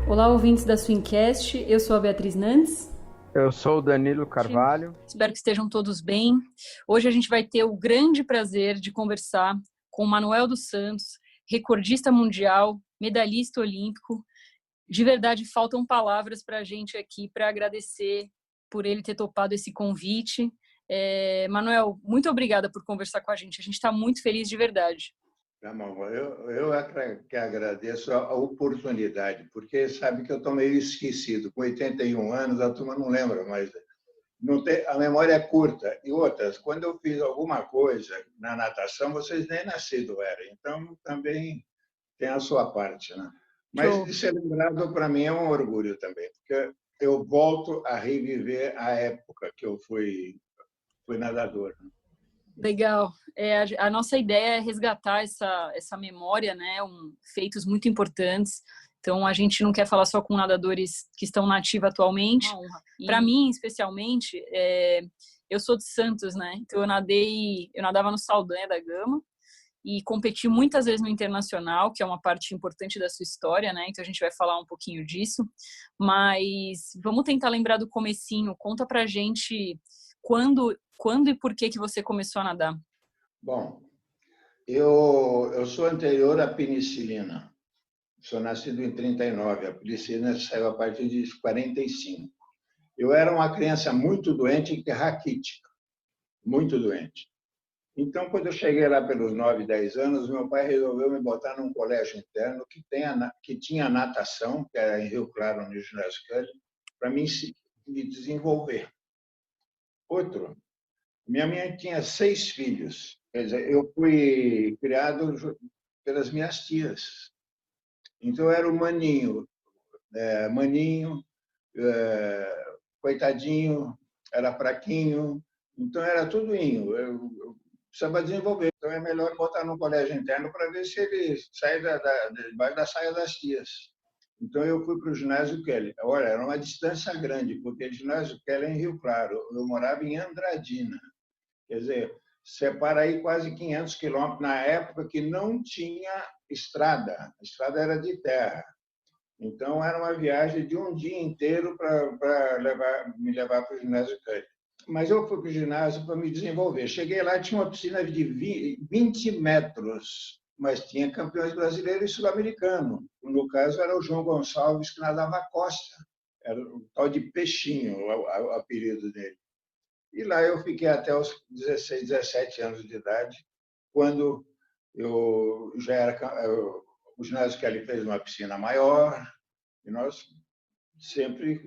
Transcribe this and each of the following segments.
Olá, ouvintes da Swincast, eu sou a Beatriz Nantes. Eu sou o Danilo Carvalho. Espero que estejam todos bem. Hoje a gente vai ter o grande prazer de conversar com o Manuel dos Santos, recordista mundial, medalhista olímpico. De verdade, faltam palavras para a gente aqui para agradecer por ele ter topado esse convite. Manuel, muito obrigada por conversar com a gente. A gente está muito feliz de verdade. Tá bom. Eu é que agradeço a oportunidade, porque sabe que eu estou meio esquecido. Com 81 anos, a turma não lembra mais. Não tem, a memória é curta. E outras, quando eu fiz alguma coisa na natação, vocês nem nascidos eram. Então, também tem a sua parte, né? Mas de ser lembrado, para mim, é um orgulho também, porque eu volto a reviver a época que eu fui nadador. Legal. A nossa ideia é resgatar essa memória, né? Feitos muito importantes. Então, a gente não quer falar só com nadadores que estão na ativa atualmente. Para mim, especialmente, eu sou de Santos, né? Então, eu nadava no Saldanha da Gama e competi muitas vezes no internacional, que é uma parte importante da sua história, né? Então, a gente vai falar um pouquinho disso. Mas vamos tentar lembrar do comecinho. Conta pra gente quando e por que você começou a nadar. Bom, eu sou anterior à penicilina. Sou nascido em 39. A penicilina saiu a partir de 45. Eu era uma criança muito doente e raquítica, muito doente. Então, quando eu cheguei lá pelos 9, 10 anos, meu pai resolveu me botar num colégio interno que tinha natação, que era em Rio Claro, no ginásio Kelly, para me desenvolver. Outro, minha mãe tinha 6 filhos. Quer dizer, eu fui criado pelas minhas tias. Então, eu era o maninho, coitadinho, era fraquinho. Então, era tudo eu precisava desenvolver. Então, é melhor botar no colégio interno para ver se ele sai debaixo da saia das tias. Então, eu fui para o ginásio Kelly. Olha, era uma distância grande, porque o ginásio Kelly é em Rio Claro. Eu morava em Andradina. Quer dizer, separa aí quase 500 quilômetros na época que não tinha estrada. A estrada era de terra. Então, era uma viagem de um dia inteiro para me levar para o ginásio Kelly. Mas eu fui para o ginásio para me desenvolver. Cheguei lá, tinha uma piscina de 20 metros, mas tinha campeões brasileiros e sul-americanos. No caso, era o João Gonçalves, que nadava a costa. Era o tal de Peixinho, o apelido dele. E lá eu fiquei até os 16, 17 anos de idade, quando eu já era... O ginásio Kelly fez uma piscina maior, e nós sempre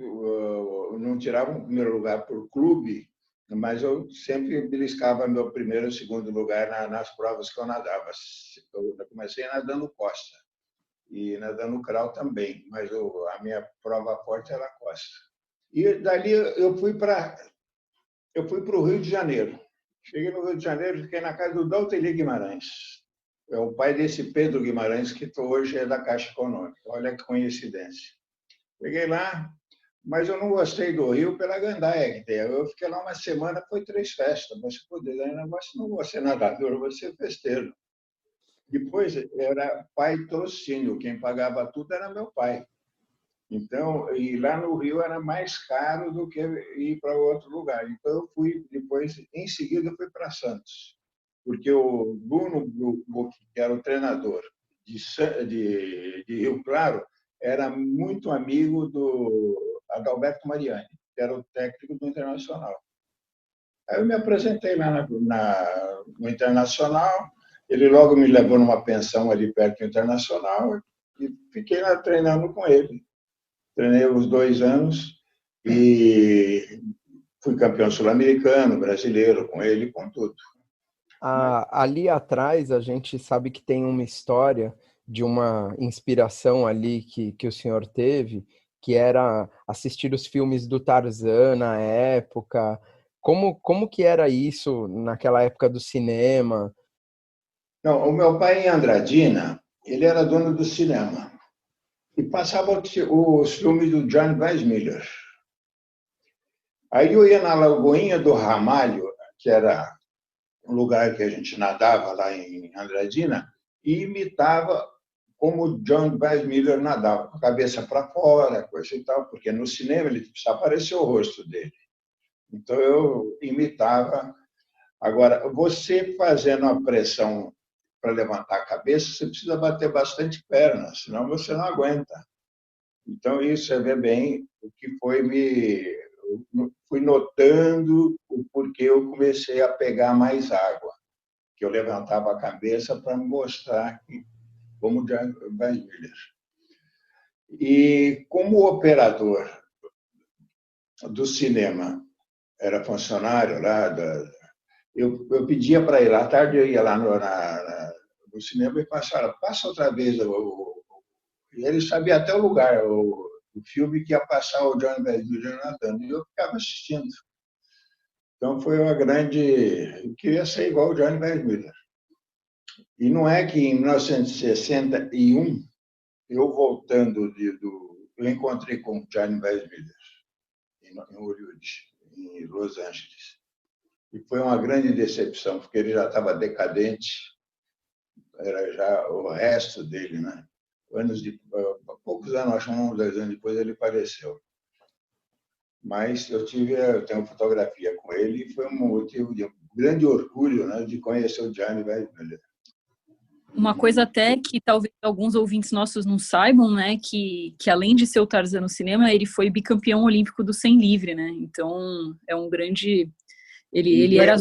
não tirávamos o primeiro lugar por clube, mas eu sempre beliscava meu primeiro e segundo lugar nas provas que eu nadava. Eu comecei nadando costa e nadando crawl também, mas a minha prova forte era costa. E dali eu fui para o Rio de Janeiro. Cheguei no Rio de Janeiro, fiquei na casa do Dalteli Guimarães. É o pai desse Pedro Guimarães, que hoje é da Caixa Econômica. Olha que coincidência. Cheguei lá, mas eu não gostei do Rio pela gandaia que tem. Eu fiquei lá uma semana, foi 3 festas. Mas, negócio não vou ser nadador, vou ser festeiro. Depois, era patrocínio. Quem pagava tudo era meu pai. Então, e lá no Rio era mais caro do que ir para outro lugar. Então, eu fui depois, em seguida, eu fui para Santos. Porque o Bruno, que era o treinador de Rio Claro, era muito amigo do Adalberto Mariani, que era o técnico do Internacional. Aí eu me apresentei lá no Internacional, ele logo me levou numa pensão ali perto do Internacional e fiquei lá treinando com ele. Treinei os 2 anos e fui campeão sul-americano, brasileiro, com ele, com tudo. Ali atrás, a gente sabe que tem uma história de uma inspiração ali que o senhor teve, que era assistir os filmes do Tarzan na época. Como que era isso naquela época do cinema? Não, o meu pai em Andradina, ele era dono do cinema e passava os filmes do John Weissmuller. Aí eu ia na Lagoinha do Ramalho, que era um lugar que a gente nadava lá em Andradina, e imitava como o John Weissmuller nadava, com a cabeça para fora, coisa e tal, porque no cinema ele precisa aparecer o rosto dele. Então eu imitava. Agora, você fazendo a pressão para levantar a cabeça, você precisa bater bastante perna, senão você não aguenta. Então isso você vê bem o que fui notando o porquê eu comecei a pegar mais água, que eu levantava a cabeça para mostrar como John Weissmuller. E como operador do cinema era funcionário lá, eu pedia para ir lá, à tarde eu ia lá no cinema e passa outra vez. E ele sabia até o lugar, o filme que ia passar o John Weissmuller nadando, e eu ficava assistindo. Então foi uma grande... Eu queria ser igual o John Weissmuller. E não é que em 1961, eu voltando eu encontrei com o John Weissmuller em Hollywood, em Los Angeles. E foi uma grande decepção, porque ele já estava decadente, era já o resto dele, né? Poucos anos, acho que 1 ou 2 anos depois, ele faleceu. Mas eu tenho fotografia com ele e foi um motivo de grande orgulho, né, de conhecer o John Weissmuller. Uma coisa até que talvez alguns ouvintes nossos não saibam, né, que além de ser o Tarzan no cinema, ele foi bicampeão olímpico do 100 livre, né? Então é um grande... Ele era...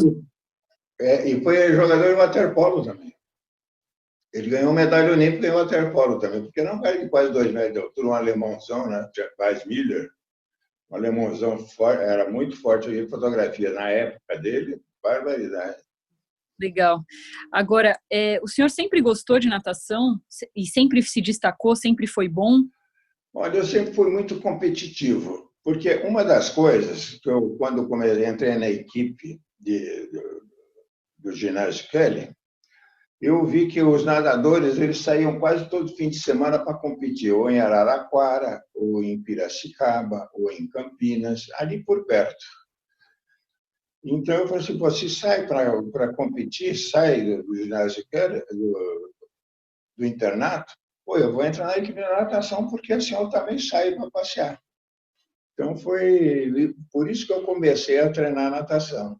E foi jogador de waterpolo também. Ele ganhou medalha olímpica e ganhou waterpolo também, porque era um cara de quase 2 metros de altura, um alemãozão, né? Weissmuller, um alemãozão forte, era muito forte em fotografia na época dele, barbaridade. Legal. Agora, o senhor sempre gostou de natação e sempre se destacou, sempre foi bom? Olha, eu sempre fui muito competitivo, porque uma das coisas que eu, quando entrei na equipe do ginásio Kelly, eu vi que os nadadores eles saíam quase todo fim de semana para competir, ou em Araraquara, ou em Piracicaba, ou em Campinas, ali por perto. Então eu falei assim, você sai para competir, sai do ginásio do internato, pô, eu vou entrar na equipe de natação porque assim eu também saio para passear. Então foi por isso que eu comecei a treinar natação.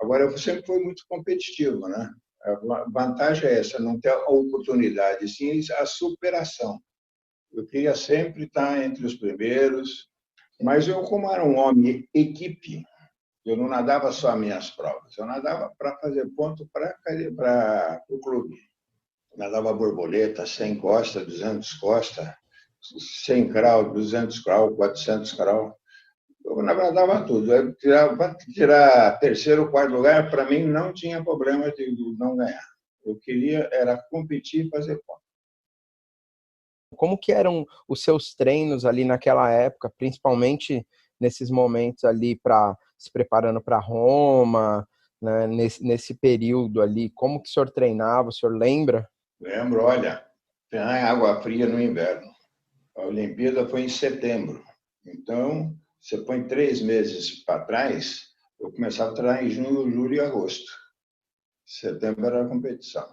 Agora eu sempre fui muito competitivo, né? A vantagem é essa, não ter a oportunidade, sim a superação. Eu queria sempre estar entre os primeiros, mas eu, como era um homem equipe, eu não nadava só as minhas provas, eu nadava para fazer ponto para o clube. Eu nadava borboleta, 100 costa, 200 costa, 100 crawl, 200 crawl, 400 crawl. Eu nadava tudo. Para tirar terceiro, quarto lugar, para mim não tinha problema de não ganhar. Eu queria era competir e fazer ponto. Como que eram os seus treinos ali naquela época, principalmente nesses momentos ali se preparando para Roma, né, nesse período ali? Como que o senhor treinava? O senhor lembra? Lembro, olha, treinar em água fria no inverno. A Olimpíada foi em setembro. Então, você põe 3 meses para trás, eu começava a treinar em junho, julho e agosto. Setembro era a competição.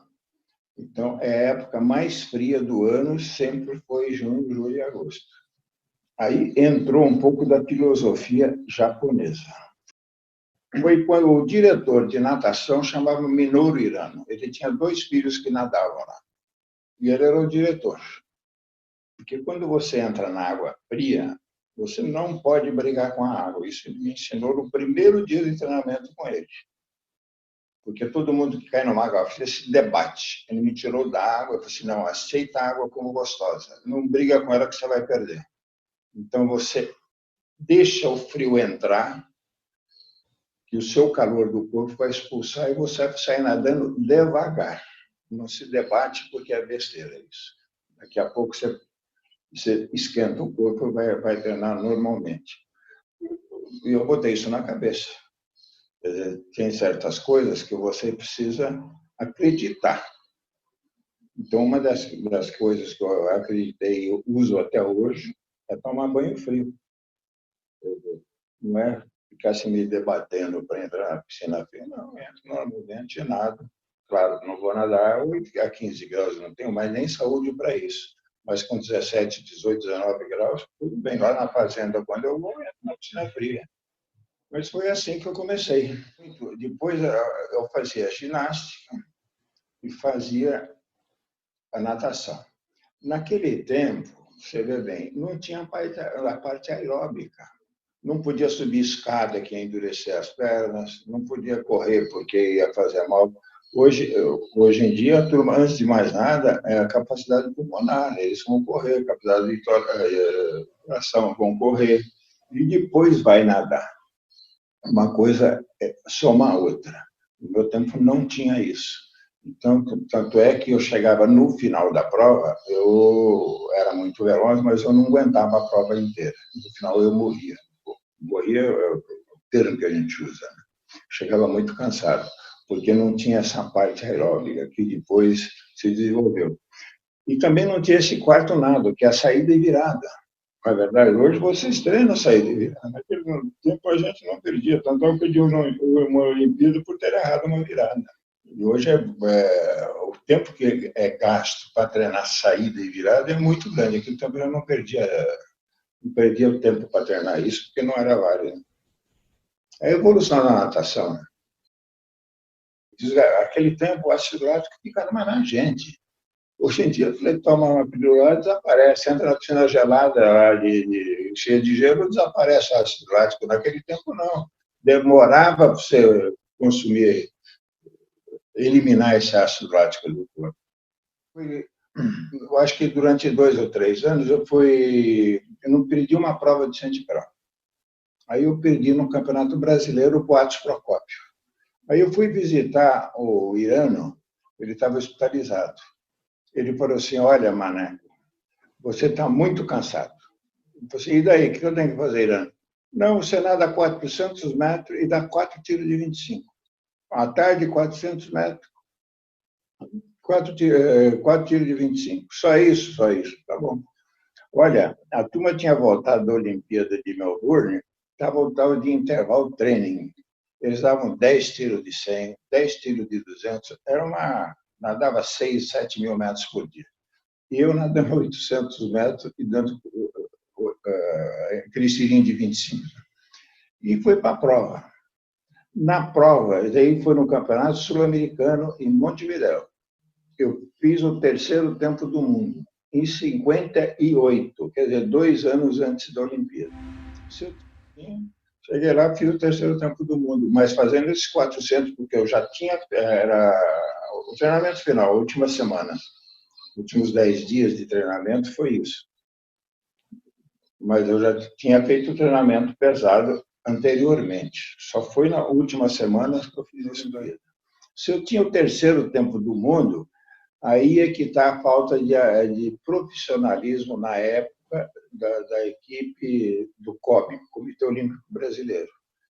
Então, a época mais fria do ano sempre foi junho, julho e agosto. Aí entrou um pouco da filosofia japonesa. Foi quando o diretor de natação chamava Minoru Hirano. Ele tinha 2 filhos que nadavam lá. E ele era o diretor. Porque quando você entra na água fria, você não pode brigar com a água. Isso ele me ensinou no primeiro dia de treinamento com ele. Porque todo mundo que cai numa água fria se debate. Ele me tirou da água e falou assim, não, aceita a água como gostosa. Não briga com ela que você vai perder. Então, você deixa o frio entrar, que o seu calor do corpo vai expulsar e você vai sair nadando devagar. Não se debate porque é besteira isso. Daqui a pouco você esquenta o corpo e vai treinar normalmente. E eu botei isso na cabeça. Quer dizer, tem certas coisas que você precisa acreditar. Então, uma das coisas que eu acreditei e uso até hoje é tomar banho frio. Não é ficasse me debatendo para entrar na piscina fria. Não, entro normalmente e nado. Claro, não vou nadar a 15 graus, não tenho mais nem saúde para isso. Mas com 17, 18, 19 graus, tudo bem. Lá na fazenda, quando eu vou, entro na piscina fria. Mas foi assim que eu comecei. Depois eu fazia ginástica e fazia a natação. Naquele tempo, você vê bem, não tinha a parte aeróbica. Não podia subir escada que ia endurecer as pernas, não podia correr porque ia fazer mal. Hoje em dia, a turma, antes de mais nada, é a capacidade pulmonar. Eles vão correr, a capacidade de coração vão correr e depois vai nadar. Uma coisa soma a outra. No meu tempo não tinha isso. Então, tanto é que eu chegava no final da prova, eu era muito veloz, mas eu não aguentava a prova inteira. No final eu morria. Morria é o termo que a gente usa. Né? Chegava muito cansado, porque não tinha essa parte aeróbica que depois se desenvolveu. E também não tinha esse quarto nado, que é a saída e virada. Não é verdade? Hoje vocês treinam saída e virada. Naquele tempo a gente não perdia. Tanto é que eu perdi uma Olimpíada por ter errado uma virada. E hoje o tempo que é gasto para treinar saída e virada é muito grande. Aqui também eu não perdia o tempo para treinar isso, porque não era válido. A evolução da natação. Aquele tempo, o ácido lático ficava mais na gente. Hoje em dia, eu falei, toma uma pílula, desaparece. Entra na piscina gelada, cheia de gelo, desaparece o ácido lático. Naquele tempo, não. Demorava para você consumir, eliminar esse ácido lático do corpo. Eu acho que durante 2 ou 3 anos eu não perdi uma prova de 100 grau. Aí eu perdi no Campeonato Brasileiro o Boatos Procópio. Aí eu fui visitar o Irano, ele estava hospitalizado. Ele falou assim, olha, Mané, você está muito cansado. Eu falei assim, e daí, o que eu tenho que fazer, Irano? Não, você nada 400 metros e dá 4 tiros de 25. À tarde, 400 metros, 4 tiros de 25. Só isso, tá bom. Olha, a turma tinha voltado da Olimpíada de Melbourne, estava de intervalo training. Eles davam 10 tiros de 100, 10 tiros de 200, nadava 6, 7 mil metros por dia. E eu nadando 800 metros e dando aquele tirinho de 25. E foi para a prova. Na prova, daí foi no Campeonato Sul-Americano em Montevidéu. Eu fiz o 3º tempo do mundo, em 58, quer dizer, 2 anos antes da Olimpíada. Cheguei lá, fiz o 3º tempo do mundo, mas fazendo esses 400, porque eu já tinha, era o treinamento final, a última semana, últimos 10 dias de treinamento foi isso. Mas eu já tinha feito o treinamento pesado anteriormente, só foi na última semana que eu fiz isso daí. Se eu tinha o 3º tempo do mundo, aí é que está a falta de profissionalismo na época da equipe do COB, Comitê Olímpico Brasileiro.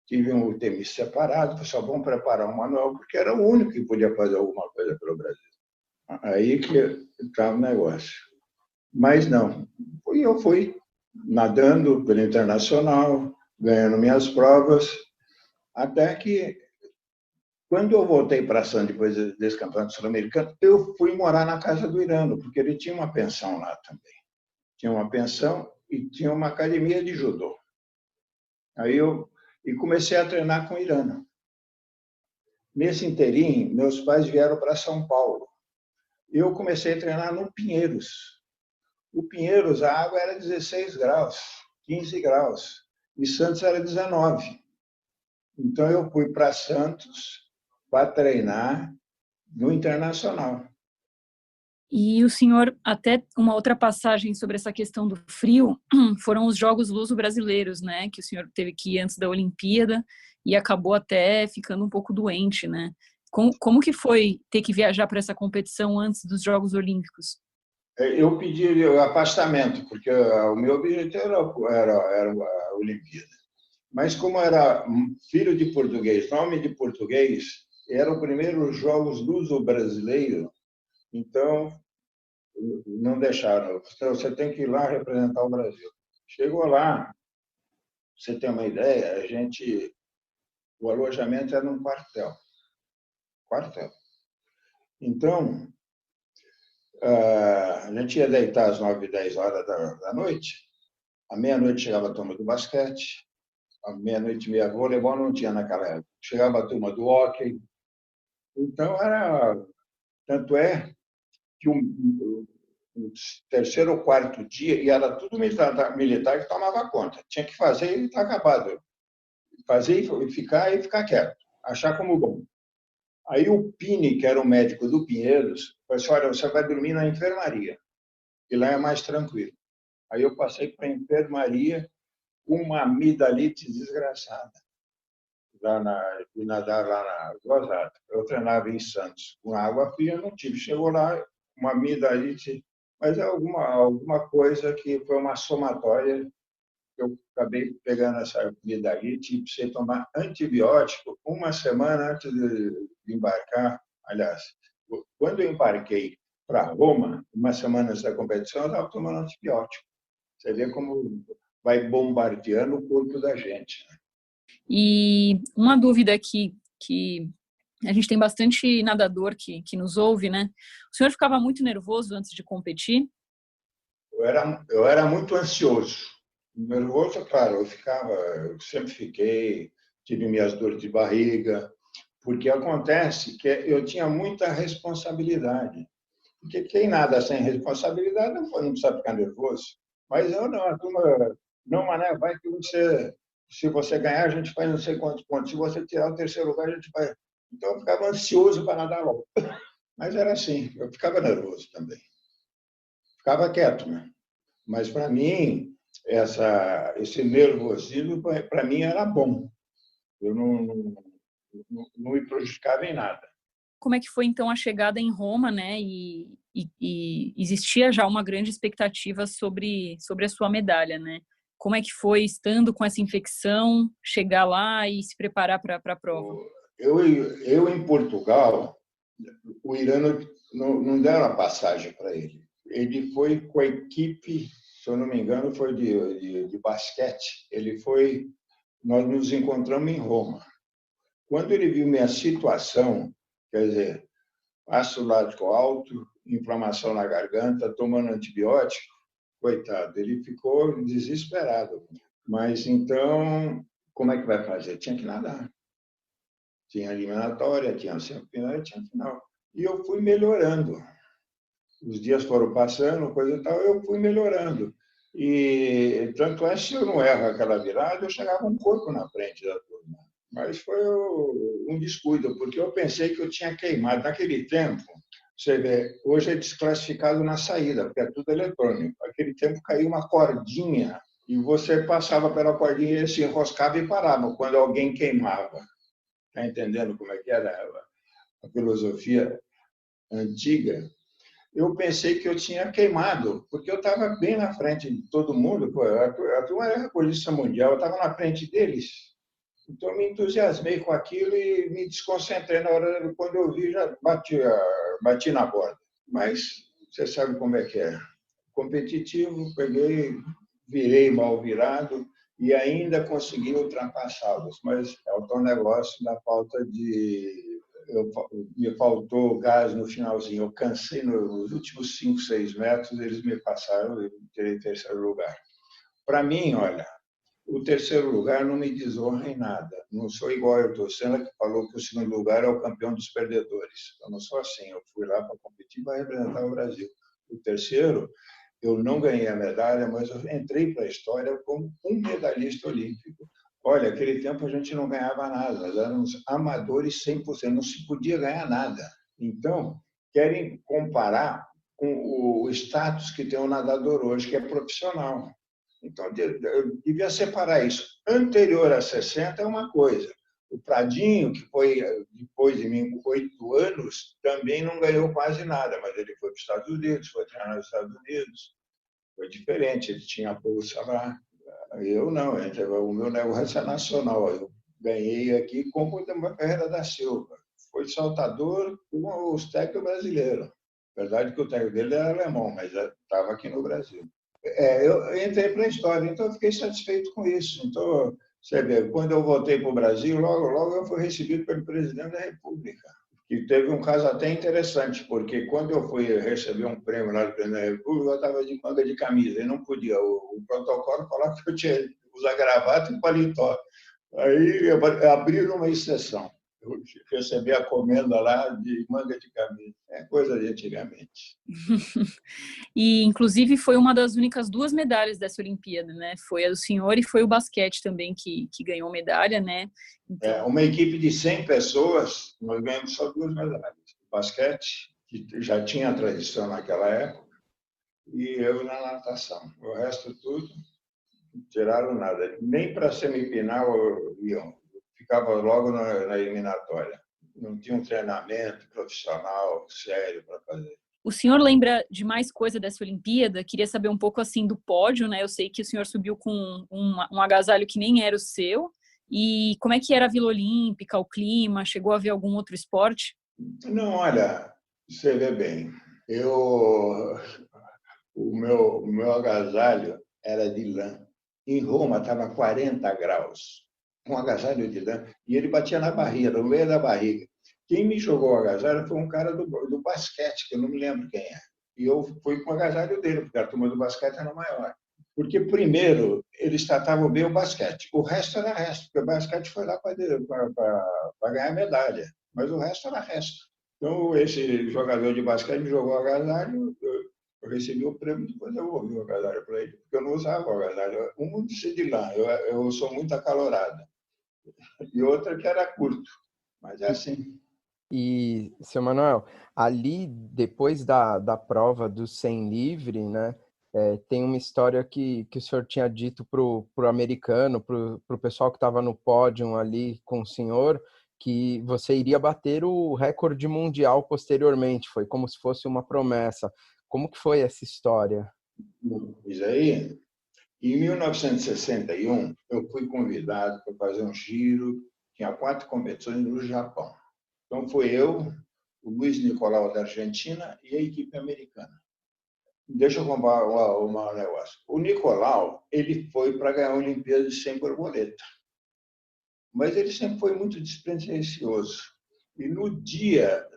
Tive um UTM separado, só vão preparar um manual, porque era o único que podia fazer alguma coisa pelo Brasil. Aí que está o negócio. Mas não, eu fui nadando pelo internacional, ganhando minhas provas, até que quando eu voltei para Santos depois desse campeonato sul-americano, eu fui morar na casa do Irano, porque ele tinha uma pensão lá também. Tinha uma pensão e tinha uma academia de judô. Aí e comecei a treinar com o Irano. Nesse inteirinho, meus pais vieram para São Paulo. Eu comecei a treinar no Pinheiros. O Pinheiros, a água era 16 graus, 15 graus. E Santos era 19. Então, eu fui para Santos para treinar no Internacional. E o senhor, até uma outra passagem sobre essa questão do frio, foram os Jogos Luso-Brasileiros, né? Que o senhor teve que ir antes da Olimpíada e acabou até ficando um pouco doente, né? Como que foi ter que viajar para essa competição antes dos Jogos Olímpicos? Eu pedi afastamento, porque o meu objetivo era a Olimpíada. Mas como era filho de português, nome de português, era o primeiro Jogos Luso-Brasileiro, então não deixaram. Você tem que ir lá representar o Brasil. Chegou lá, você ter uma ideia, o alojamento era num quartel. Quartel. Então, a gente ia deitar às 9, 10 horas da noite. À meia-noite chegava a turma do basquete. À meia-noite e meia, voleibol não tinha naquela época. Chegava a turma do hóquei. Então, tanto é que o terceiro ou quarto dia, e era tudo militar que tomava conta. Tinha que fazer e está acabado. Fazer e ficar quieto. Achar como bom. Aí o Pini, que era o médico do Pinheiros, falou assim, olha, você vai dormir na enfermaria, e lá é mais tranquilo. Aí eu passei para a enfermaria com uma amidalite desgraçada, de nadar lá na Gozada. Eu treinava em Santos, com água fria não tive. Chegou lá, uma amidalite, mas é alguma coisa que foi uma somatória. Eu acabei pegando essa amidalite e precisei tomar antibiótico uma semana antes de embarcar. Aliás, quando eu embarquei para Roma, uma semana antes da competição, eu estava tomando antibiótico. Você vê como vai bombardeando o corpo da gente. E uma dúvida que a gente tem bastante nadador que nos ouve, né? O senhor ficava muito nervoso antes de competir? Eu era muito ansioso. Nervoso, claro, eu sempre fiquei, tive minhas dores de barriga, porque acontece que eu tinha muita responsabilidade. Porque quem nada sem responsabilidade não precisa ficar nervoso. Mas eu não, a turma, não, Mané, vai que se você ganhar, a gente faz não sei quantos pontos. Se você tirar o terceiro lugar, a gente faz. Então eu ficava ansioso para nadar logo. Mas era assim, eu ficava nervoso também. Ficava quieto, né? Mas para mim, esse nervosismo, para mim, era bom. Eu não me prejudicava em nada. Como é que foi, então, a chegada em Roma, né? E existia já uma grande expectativa sobre a sua medalha, né? Como é que foi, estando com essa infecção, chegar lá e se preparar para a prova? Eu, em Portugal, o Irã não deram a passagem para ele. Ele foi com a equipe, se eu não me engano, foi de basquete. Nós nos encontramos em Roma. Quando ele viu minha situação, quer dizer, ácido lático alto, inflamação na garganta, tomando antibiótico, coitado, ele ficou desesperado. Mas então, como é que vai fazer? Tinha que nadar. Tinha eliminatória, tinha semifinal e tinha final. E eu fui melhorando. Os dias foram passando, coisa e tal, eu fui melhorando. E tanto é, se eu não erro aquela virada, eu chegava um corpo na frente da turma. Mas foi um descuido, porque eu pensei que eu tinha queimado. Naquele tempo, você vê, hoje é desclassificado na saída, porque é tudo eletrônico. Naquele tempo caiu uma cordinha e você passava pela cordinha e se enroscava e parava quando alguém queimava. Está entendendo como é que era a filosofia antiga? Eu pensei que eu tinha queimado, porque eu estava bem na frente de todo mundo. Pô, a turma era recordista mundial, eu estava na frente deles. Então, eu me entusiasmei com aquilo e me desconcentrei na hora, quando eu vi, já bati na borda. Mas você sabe como é que é. Competitivo, virei mal virado e ainda consegui ultrapassá-los. Mas é o tal negócio da falta de... me faltou gás no finalzinho. Eu cansei nos últimos 5, 6 metros, eles me passaram e tirei terceiro lugar. Para mim, olha, o terceiro lugar não me desonra em nada. Não sou igual a Ayrton Senna, que falou que o segundo lugar é o campeão dos perdedores. Eu não sou assim. Eu fui lá para competir para representar o Brasil. O terceiro, eu não ganhei a medalha, mas eu entrei para a história como um medalhista olímpico. Olha, naquele tempo a gente não ganhava nada, nós éramos amadores 100%, não se podia ganhar nada. Então, querem comparar com o status que tem o nadador hoje, que é profissional. Então, eu devia separar isso. Anterior a 60 é uma coisa. O Pradinho, que foi depois de mim, com 8 anos, também não ganhou quase nada, mas ele foi para os Estados Unidos, foi treinar nos Estados Unidos. Foi diferente, ele tinha a bolsa lá. Eu não, o meu negócio é nacional. Eu ganhei aqui como a Ferreira da Silva. Foi saltador com os técnicos brasileiros. Verdade que o técnico dele era alemão, mas estava aqui no Brasil. Eu entrei para a história, então eu fiquei satisfeito com isso. Então, você vê, quando eu voltei para o Brasil, logo eu fui recebido pelo presidente da República. E teve um caso até interessante, porque quando eu fui receber um prêmio lá do presidente da República, eu estava de manga de camisa, e não podia. O protocolo falava que eu tinha que usar gravata e paletó. Aí abriram uma exceção. Eu recebi a comenda lá de manga de camisa. É coisa de antigamente. E, inclusive, foi uma das únicas 2 medalhas dessa Olimpíada, né? Foi a do senhor e foi o basquete também que ganhou medalha, né? Então... uma equipe de 100 pessoas, nós ganhamos só 2 medalhas. O basquete, que já tinha tradição naquela época, e eu na natação. O resto tudo, tiraram nada. Nem para semifinal iam. Ficava logo na eliminatória. Não tinha um treinamento profissional sério para fazer. O senhor lembra de mais coisa dessa Olimpíada? Queria saber um pouco assim do pódio, né? Eu sei que o senhor subiu com um agasalho que nem era o seu. E como é que era a Vila Olímpica, o clima? Chegou a ver algum outro esporte? Não, olha, você vê bem. O meu agasalho era de lã. Em Roma estava 40 graus. Um agasalho de lã. E ele batia na barriga, no meio da barriga. Quem me jogou o agasalho foi um cara do basquete, que eu não me lembro quem é. E eu fui com o agasalho dele, porque a turma do basquete era maior. Porque, primeiro, eles tratavam bem o basquete. O resto era resto, porque o basquete foi lá para ganhar medalha. Mas o resto era resto. Então, esse jogador de basquete me jogou o agasalho, eu recebi o prêmio, depois eu devolvi o agasalho para ele, porque eu não usava o agasalho. Um de lã, eu sou muito acalorado. E outra que era curto. Mas é assim. E, seu Manuel, ali depois da prova do 100 livre, né, tem uma história que o senhor tinha dito pro americano, pro pessoal que estava no pódio ali com o senhor, que você iria bater o recorde mundial posteriormente, foi como se fosse uma promessa. Como que foi essa história? Isso aí, em 1961, eu fui convidado para fazer um giro, tinha 4 competições no Japão. Então, foi eu, o Luiz Nicolau da Argentina e a equipe americana. Deixa eu contar um negócio. O Nicolau, ele foi para ganhar a Olimpíada de 100 borboleta. Mas ele sempre foi muito despretensioso. E no dia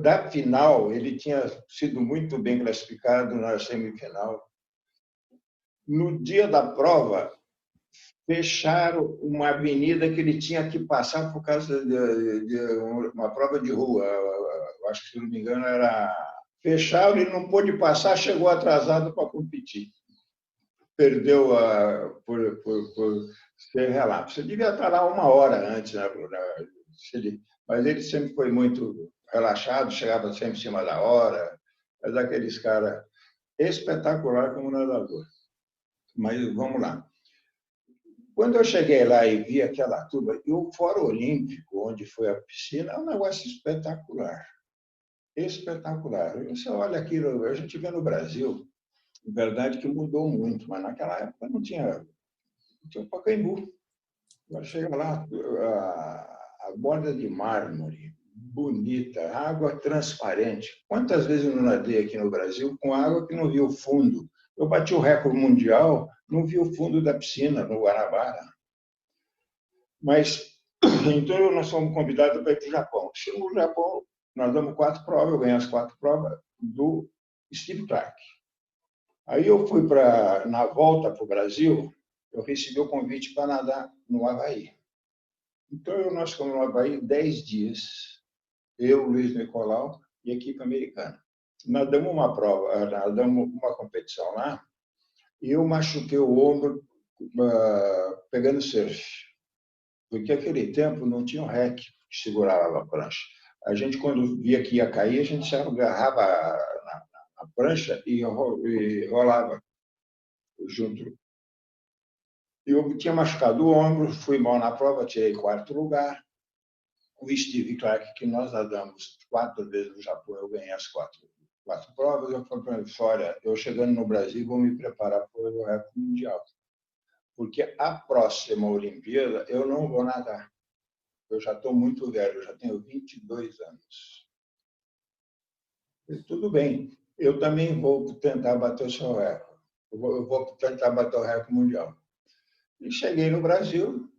da final, ele tinha sido muito bem classificado na semifinal. No dia da prova, fecharam uma avenida que ele tinha que passar por causa de uma prova de rua. Eu acho que, se não me engano, era... Fecharam e não pôde passar, chegou atrasado para competir. Perdeu por ser relapso. Ele devia estar lá 1 hora antes, né? Mas ele sempre foi muito relaxado, chegava sempre em cima da hora. É daqueles caras espetacular como nadador. Mas vamos lá. Quando eu cheguei lá e vi aquela turma, e o Fórum Olímpico, onde foi a piscina, é um negócio espetacular. Espetacular. Você olha aquilo, a gente vê no Brasil, verdade que mudou muito, mas naquela época não tinha o Pacaembu. Agora chega lá, a borda de mármore, bonita, água transparente. Quantas vezes eu não nadei aqui no Brasil com água que não via o fundo? Eu bati o recorde mundial, não vi o fundo da piscina, no Guanabara. Mas, então, nós fomos convidados para ir para o Japão. Chegamos no Japão, nós damos 4 provas, eu ganhei as 4 provas do Steve Clark. Aí eu fui na volta para o Brasil, eu recebi o convite para nadar no Havaí. Então, nós ficamos no Havaí 10 dias, eu, Luiz Nicolau e a equipe americana. Nadamos uma prova, nadamos uma competição lá, e eu machuquei o ombro pegando surf. Porque naquele tempo não tinha um rec que segurava a prancha. A gente, quando via que ia cair, a gente se agarrava na prancha e rolava junto. Eu tinha machucado o ombro, fui mal na prova, tirei 4º lugar. O Steve Clark, que nós nadamos 4 vezes no Japão, eu ganhei as 4 provas. Eu falei para ele, olha, eu chegando no Brasil vou me preparar para o recorde mundial. Porque a próxima Olimpíada eu não vou nadar. Eu já estou muito velho, eu já tenho 22 anos. E tudo bem, eu também vou tentar bater o seu recorde. eu vou tentar bater o recorde mundial. E cheguei no Brasil,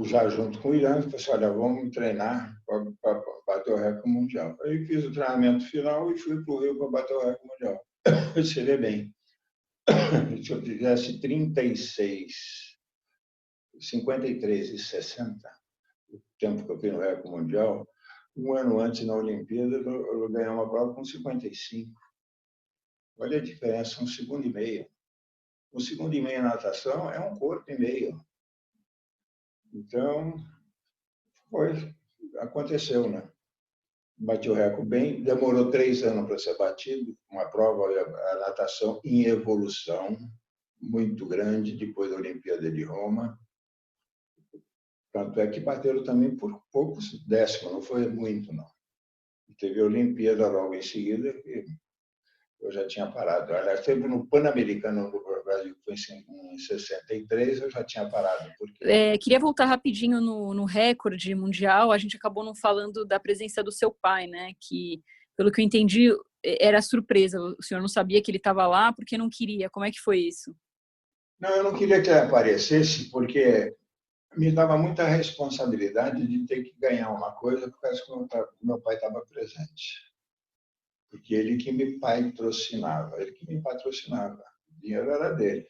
já junto com o Irã, falei assim, olha, vamos treinar para bater o recorde mundial. Aí fiz o treinamento final e fui para o Rio para bater o recorde mundial. Você vê bem, se eu fizesse 36, 53 e 60, o tempo que eu fiz no recorde mundial, um ano antes na Olimpíada, eu ganhei uma prova com 55. Olha a diferença, 1,5 segundo. 1,5 segundo em natação é 1,5 corpo. Então, aconteceu, né? Bati o recorde bem, demorou 3 anos para ser batido, uma prova, a natação em evolução muito grande, depois da Olimpíada de Roma. Tanto é que bateram também por poucos décimos, não foi muito, não. Teve a Olimpíada logo em seguida, e eu já tinha parado. Aliás, teve no Pan-Americano do Brasil, que foi em 63, eu já tinha parado. Porque... queria voltar rapidinho no recorde mundial. A gente acabou não falando da presença do seu pai, né? Que, pelo que eu entendi, era surpresa. O senhor não sabia que ele estava lá porque não queria. Como é que foi isso? Não, eu não queria que ele aparecesse porque me dava muita responsabilidade de ter que ganhar uma coisa por causa que meu pai estava presente. Porque ele que me patrocinava, o dinheiro era dele.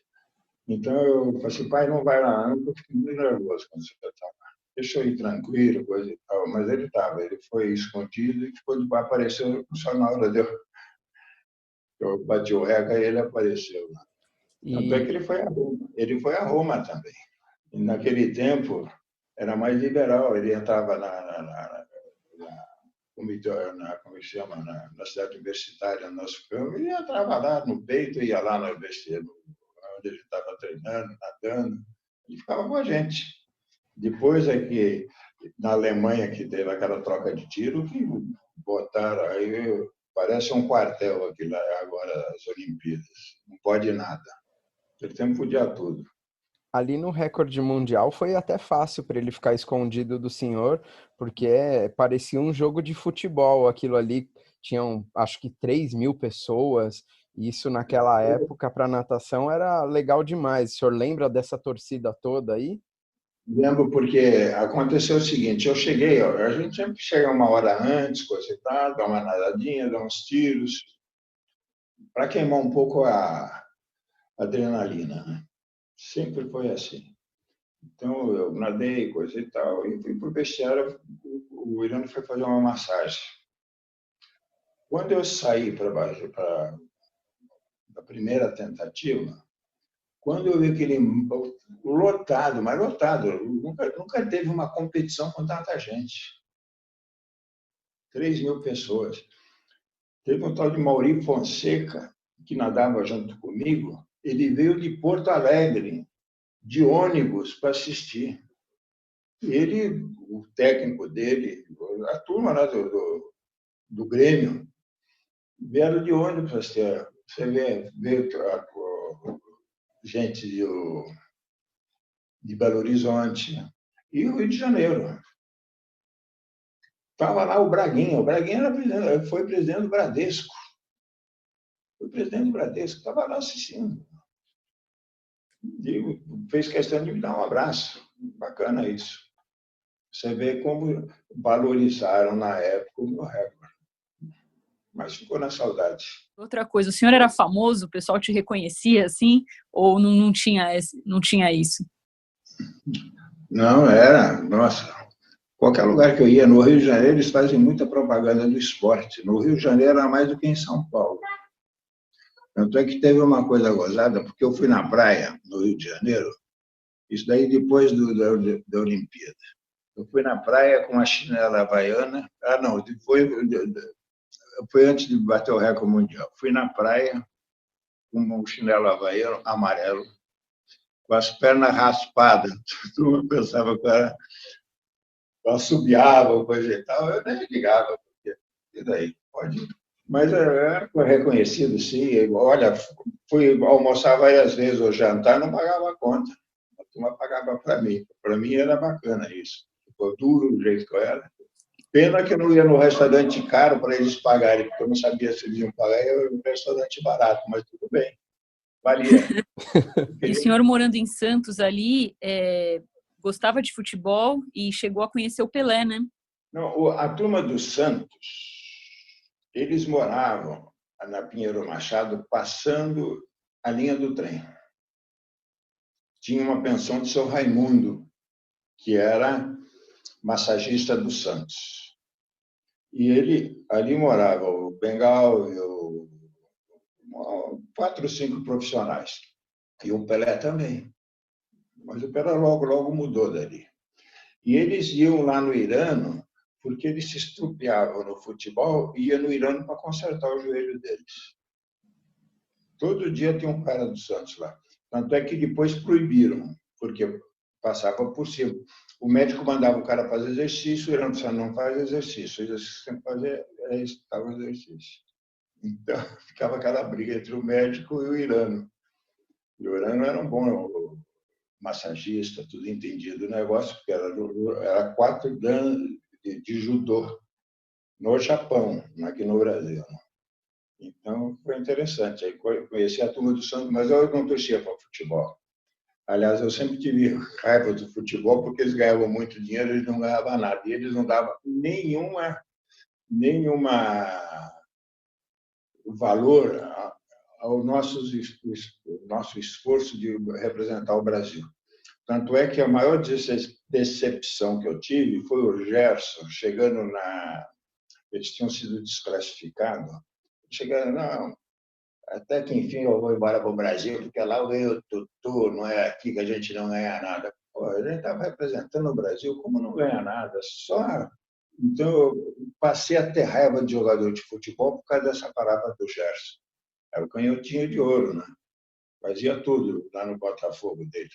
Então eu falei assim, pai, não vai lá, eu fiquei muito nervoso quando você estava. Deixa eu ir tranquilo, coisa e tal. Mas ele estava, ele foi escondido e depois apareceu só na hora de eu bati o recorde e ele apareceu lá. Tanto é que ele foi a Roma também. E naquele tempo era mais liberal, ele entrava como se chama, na cidade universitária, no nosso campo, e entrava lá no peito, ia lá no vestiário, onde ele estava treinando, nadando, e ficava com a gente. Depois é que, na Alemanha, que teve aquela troca de tiro, que botaram aí, parece um quartel aqui lá agora, as Olimpíadas. Não pode nada. Ele sempre podia tudo. Ali no recorde mundial foi até fácil para ele ficar escondido do senhor, porque parecia um jogo de futebol. Aquilo ali tinham, acho que 3.000 pessoas. E isso naquela época para natação era legal demais. O senhor lembra dessa torcida toda aí? Lembro porque aconteceu o seguinte, eu cheguei, a gente sempre chega uma hora antes, coisa e tal, dá uma nadadinha, dá uns tiros, para queimar um pouco a adrenalina, né? Sempre foi assim. Então, eu nadei, coisa e tal, e fui para o vestiário, o Irã foi fazer uma massagem. Quando eu saí para baixo, para a primeira tentativa, quando eu vi aquele lotado, mas lotado, nunca teve uma competição com tanta gente. 3.000 pessoas. Teve um tal de Mauri Fonseca, que nadava junto comigo, ele veio de Porto Alegre, de ônibus, para assistir. Ele, o técnico dele, a turma lá do Grêmio, vieram de ônibus para assistir. Você vê gente de Belo Horizonte e o Rio de Janeiro. Estava lá o Braguinha foi presidente do Bradesco. Estava lá assistindo. E fez questão de me dar um abraço. Bacana isso. Você vê como valorizaram na época o meu recorde. Mas ficou na saudade. Outra coisa, o senhor era famoso? O pessoal te reconhecia assim? Ou não tinha isso? Não, era. Nossa, qualquer lugar que eu ia, no Rio de Janeiro, eles fazem muita propaganda do esporte. No Rio de Janeiro era mais do que em São Paulo. Tanto é que teve uma coisa gozada, porque eu fui na praia, no Rio de Janeiro, isso daí depois da Olimpíada. Eu fui na praia com uma chinela havaiana. Não, foi antes de bater o recorde mundial. Fui na praia com um chinelo havaiano amarelo, com as pernas raspadas. Todo mundo pensava que eu assobiava, coisa e tal. Eu nem ligava, porque e daí? Pode ir. Mas foi reconhecido, sim. Olha, fui almoçar várias vezes ou jantar, não pagava a conta. A turma pagava para mim. Para mim era bacana isso. Ficou duro do jeito que eu era. Pena que eu não ia no restaurante caro para eles pagarem, porque eu não sabia se eles iam pagar, eu ia no restaurante barato, mas tudo bem. valia. E o senhor morando em Santos ali, gostava de futebol e chegou a conhecer o Pelé, né? Não, a turma do Santos, eles moravam na Pinheiro Machado, passando a linha do trem. Tinha uma pensão de seu Raimundo, que era massagista do Santos. E ali morava o Bengal, e 4 ou 5 profissionais. E o Pelé também. Mas o Pelé logo mudou dali. E eles iam lá no Irano, porque eles se estrupiavam no futebol e iam no Irano para consertar o joelho deles. Todo dia tem um cara do Santos lá. Tanto é que depois proibiram, porque passava por cima. O médico mandava o cara fazer exercício, o Irano disse, não faz exercício. O exercício tem que fazer o exercício. Então, ficava aquela briga entre o médico e o Irano. E o Irano era um bom massagista, tudo entendido o negócio, porque era 4 anos de judô no Japão, aqui no Brasil. Então, foi interessante. Aí conheci a turma do Santos, mas eu não torcia para futebol. Aliás, eu sempre tive raiva do futebol, porque eles ganhavam muito dinheiro, eles não ganhavam nada. E eles não davam nenhuma valor ao nosso esforço de representar o Brasil. Tanto é que a maior decepção que eu tive foi o Gerson chegando eles tinham sido desclassificados. Chegando, não, até que enfim eu vou embora para o Brasil, porque lá eu ganho tudo, não é aqui que a gente não ganha nada. Pô, a gente estava representando o Brasil, como não ganha nada? Então eu passei a ter raiva de jogador de futebol por causa dessa palavra do Gerson. Era o canhotinho de ouro, né? Fazia tudo lá no Botafogo dele.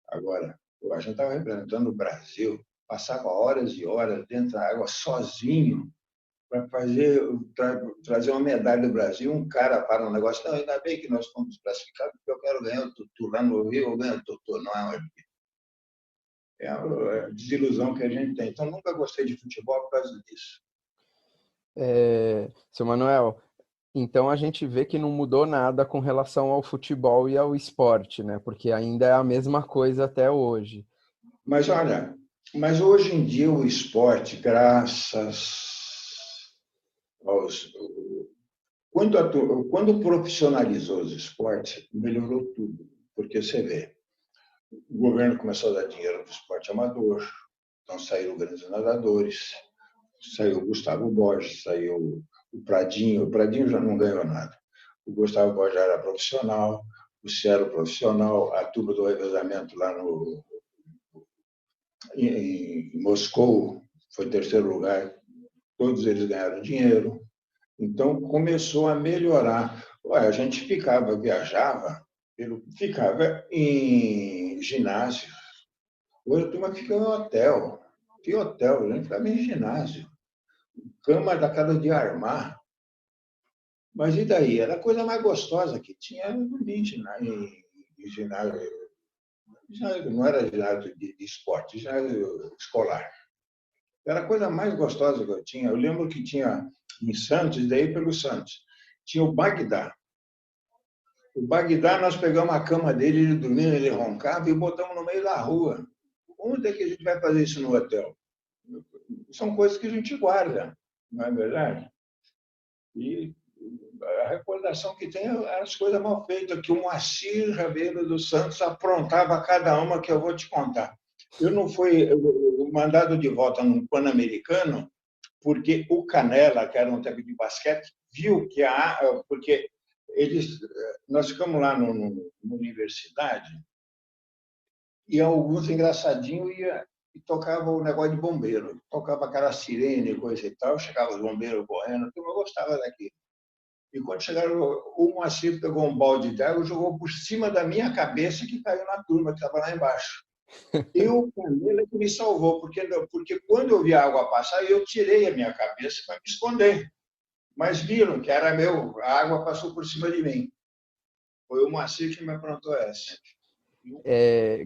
Agora, a gente estava representando o Brasil, passava horas e horas dentro da água sozinho para trazer uma medalha do Brasil. Um cara para um negócio, não, ainda bem que nós fomos classificados, porque eu quero ganhar o tutu. Lá no Rio eu ganho o tutu, não é a desilusão que a gente tem. Então, nunca gostei de futebol por causa disso. Seu Manuel, então a gente vê que não mudou nada com relação ao futebol e ao esporte, né? Porque ainda é a mesma coisa até hoje. Mas olha, hoje em dia o esporte, graças aos... Quando profissionalizou os esportes, melhorou tudo. Porque você vê, o governo começou a dar dinheiro para o esporte amador, então saíram grandes nadadores, saiu o Gustavo Borges, saiu o Pradinho já não ganhou nada. O Gustavo Borges já era profissional, o Cielo profissional, a turma do revezamento lá em Moscou foi terceiro lugar, todos eles ganharam dinheiro. Então começou a melhorar. A gente viajava em ginásio. Hoje a turma fica em hotel. Que hotel? A gente ficava em ginásio. Cama da casa de armar. Mas e daí? Era a coisa mais gostosa que tinha em ginásio. Não era ginásio de esporte, ginásio escolar. Era a coisa mais gostosa que eu tinha. Eu lembro que tinha em Santos, daí pelo Santos, tinha o Bagdá. O Bagdá, nós pegamos a cama dele, ele dormia, ele roncava e botamos no meio da rua. Onde é que a gente vai fazer isso no hotel? São coisas que a gente guarda, não é verdade? E a recordação que tem é as coisas mal feitas, que o Moacir Rabelo dos Santos aprontava cada uma que eu vou te contar. Eu não fui mandado de volta num Pan-Americano porque o Canela, que era um técnico de basquete, viu que porque nós ficamos lá na universidade e alguns engraçadinhos e tocava o negócio de bombeiro, tocava aquela sirene, coisa e tal, chegava os bombeiros correndo, eu gostava daquilo. E quando chegaram, o Moacir pegou um balde de água e jogou por cima da minha cabeça, que caiu na turma que estava lá embaixo. E o Canela que me salvou, porque quando eu vi a água passar, eu tirei a minha cabeça para me esconder. Mas viram que era meu, a água passou por cima de mim. Foi o Moacir que me aprontou essa.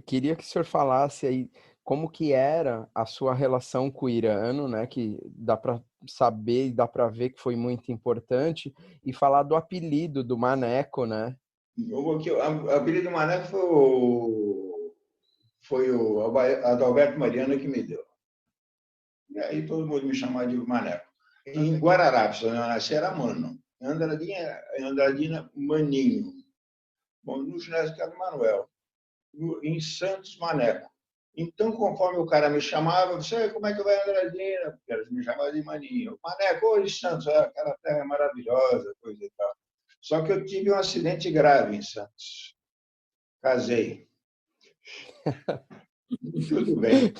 Queria que o senhor falasse aí como que era a sua relação com o Irano, né? Que dá para saber e dá para ver que foi muito importante, e falar do apelido do Maneco, né? O apelido Maneco foi o Adalberto Mariano que me deu. E aí todo mundo me chamava de Maneco. Em Guararapes, onde eu nasci, era Mano. Em Andradina, Maninho. Bom, no ginásio Carlos Manuel. Em Santos, Maneco. Então, conforme o cara me chamava, você, como é que vai Andradina? Porque eles me chamavam de Maninho. Maneco, hoje Santos, aquela terra é maravilhosa, coisa e tal. Só que eu tive um acidente grave em Santos. Casei. Tudo bem.